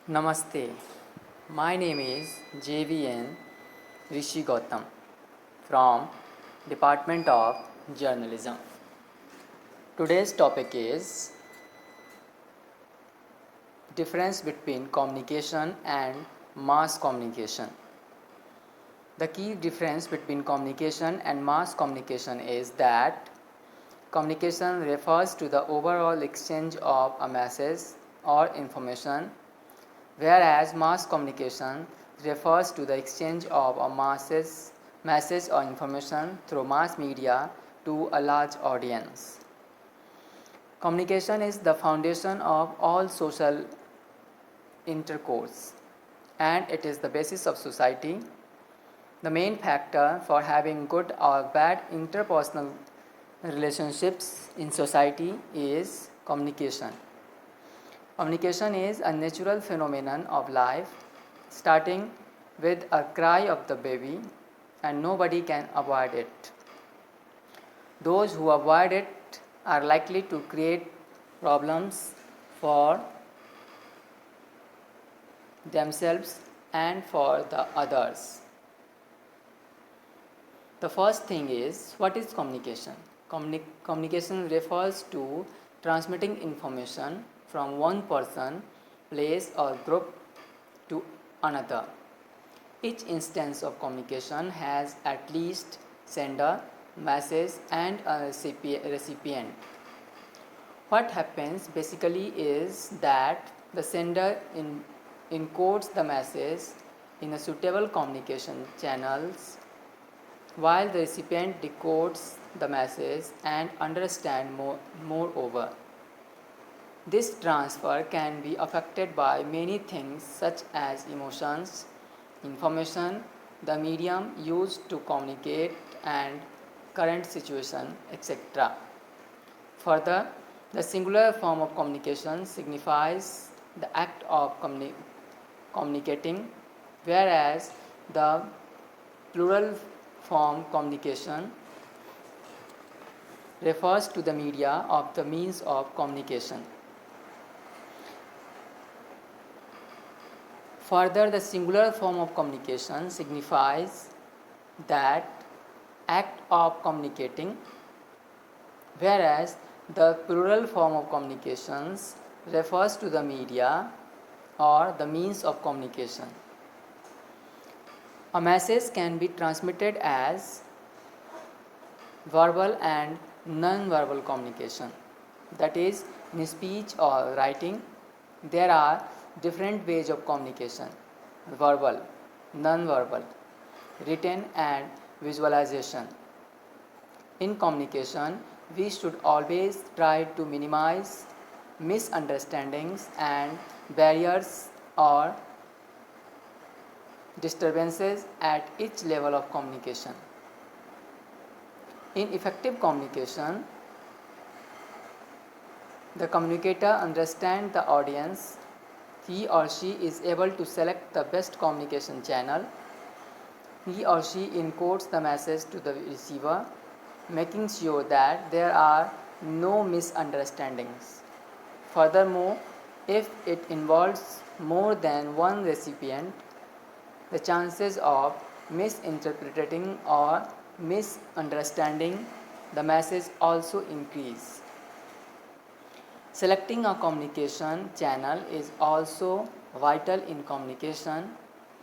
Namaste. My name is JVN Rishi Gautam from Department of Journalism. Today's topic is difference between communication and mass communication. The key difference between communication and mass communication is that communication refers to the overall exchange of a message or information, whereas mass communication refers to the exchange of a message or information through mass media to a large audience. Communication is the foundation of all social intercourse, and it is the basis of society. The main factor for having good or bad interpersonal relationships in society is communication. Communication is a natural phenomenon of life, starting with a cry of the baby, and nobody can avoid it. Those who avoid it are likely to create problems for themselves and for the others. The first thing is, what is communication? Communication refers to transmitting information from one person, place, or group to another. Each instance of communication has at least sender, message, and a recipient. What happens basically is that the sender encodes the message in a suitable communication channels, while the recipient decodes the message and understands moreover. This transfer can be affected by many things such as emotions, information, the medium used to communicate, and current situation, etc. Further, the singular form of communication signifies the act of communicating, whereas the plural form communication refers to the media of the means of communication. Further, the singular form of communication signifies that act of communicating, whereas the plural form of communications refers to the media or the means of communication. A message can be transmitted as verbal and non-verbal communication. That is, in speech or writing, there are different ways of communication: verbal, non-verbal, written, and visualization. In communication, we should always try to minimize misunderstandings and barriers or disturbances at each level of communication. In effective communication, the communicator understands the audience. He or she is able to select the best communication channel. He or she encodes the message to the receiver, making sure that there are no misunderstandings. Furthermore, if it involves more than one recipient, the chances of misinterpreting or misunderstanding the message also increase. Selecting a communication channel is also vital in communication,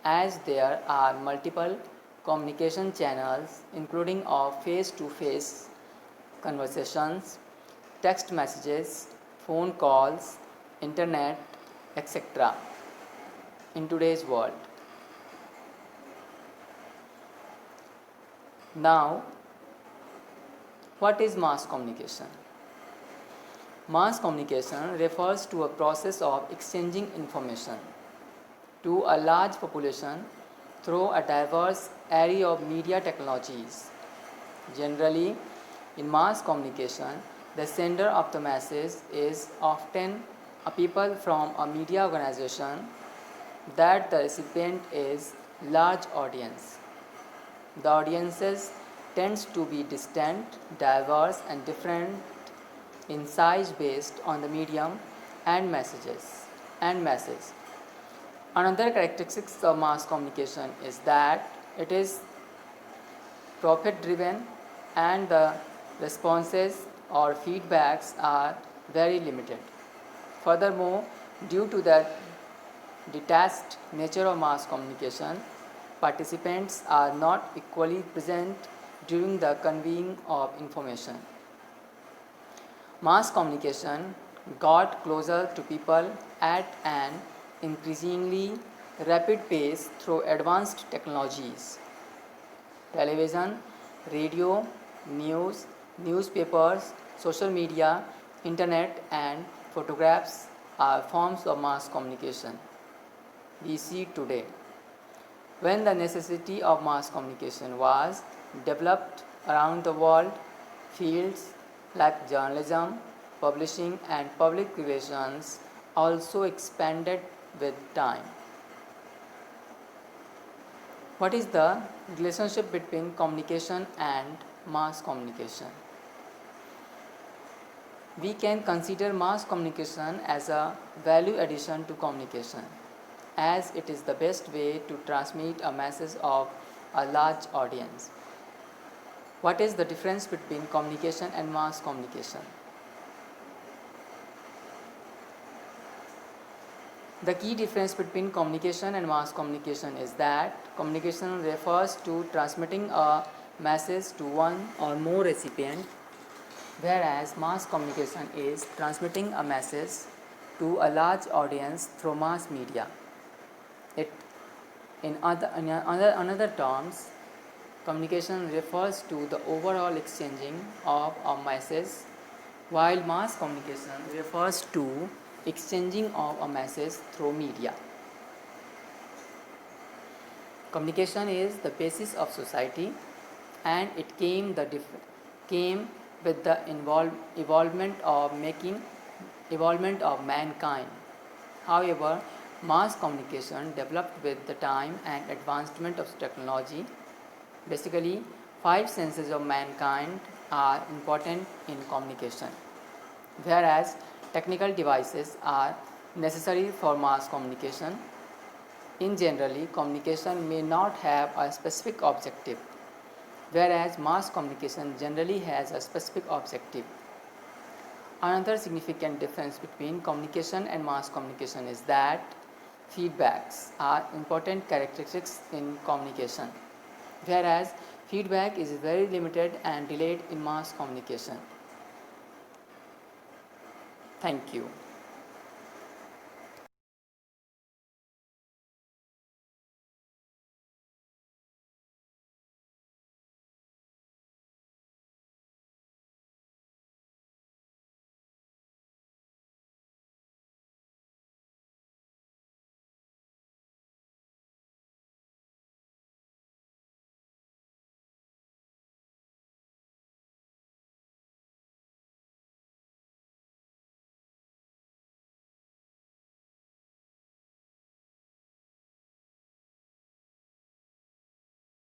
as there are multiple communication channels including of face-to-face conversations, text messages, phone calls, internet, etc. in today's world. Now, what is mass communication? Mass communication refers to a process of exchanging information to a large population through a diverse array of media technologies. Generally, in mass communication, the sender of the message is often a people from a media organization, that the recipient is large audience. The audiences tends to be distant, diverse, and different in size based on the medium and message. Another characteristics of mass communication is that it is profit driven and the responses or feedbacks are very limited. Furthermore, due to the detached nature of mass communication, participants are not equally present during the conveying of information. Mass communication got closer to people at an increasingly rapid pace through advanced technologies. Television, radio, news, newspapers, social media, internet, and photographs are forms of mass communication we see today. When the necessity of mass communication was developed around the world, fields like journalism, publishing, and public relations also expanded with time. What is the relationship between communication and mass communication? We can consider mass communication as a value addition to communication, as it is the best way to transmit a message of a large audience. What is the difference between communication and mass communication? The key difference between communication and mass communication is that communication refers to transmitting a message to one or more recipient, whereas mass communication is transmitting a message to a large audience through mass media. It, in another terms, communication refers to the overall exchanging of a message, while mass communication refers to exchanging of a message through media. Communication is the basis of society, and it came with the evolvement of mankind. However, mass communication developed with the time and advancement of technology. Basically, 5 senses of mankind are important in communication, whereas technical devices are necessary for mass communication. In generally, communication may not have a specific objective, whereas mass communication generally has a specific objective. Another significant difference between communication and mass communication is that feedbacks are important characteristics in communication, whereas feedback is very limited and delayed in mass communication. Thank you.